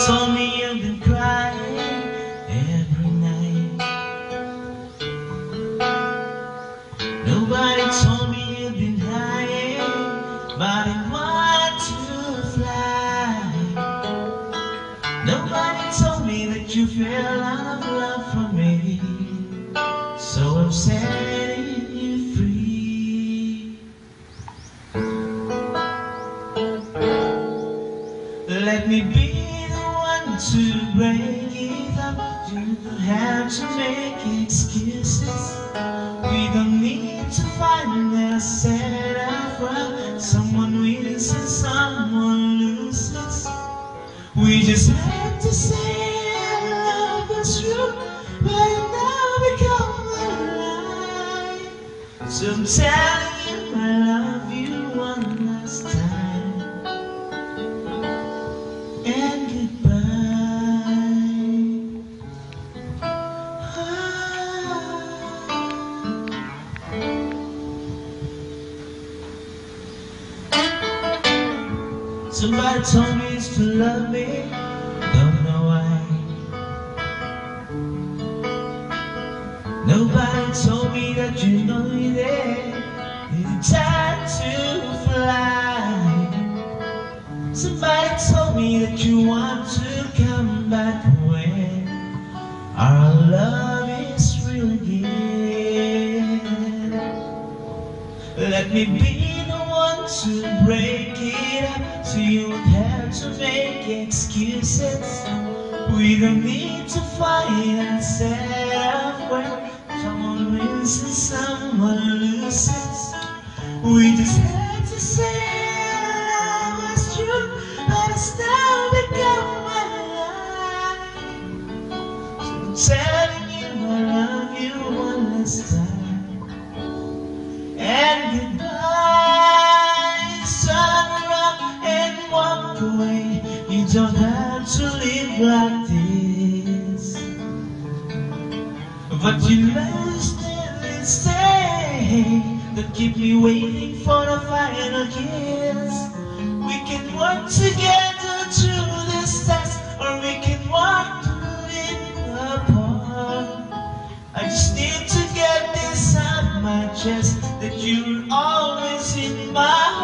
told me you've been crying every night. Nobody told me you've been dying, but I want to fly. Nobody told me that you fell out of love for me, so I'm setting you free. Let me be the one to break it up. You don't have to make excuses. We don't need to find a set up where someone wins and someone loses. We just have to say love is true, but it now become a lie. So I'm telling you I love you one last time, and goodbye. Somebody told me it's to love me, don't know why. Nobody told me that you know you're there, it's time to fly. Somebody told me that you want to come back when our love is real again. Let me be the one to break it up, so you won't have to make excuses. We don't need to fight and set up where someone wins and someone loses. We just have to say love was true, but it's now become my life. So I'm telling you I love you one last time, and goodbye. Turn around and walk away. You don't have to live like this, but you must stay. Don't keep me waiting for the final kiss. We can work together through this test, or we can walk through it apart. I just need to get this out my chest, that you're always in my heart.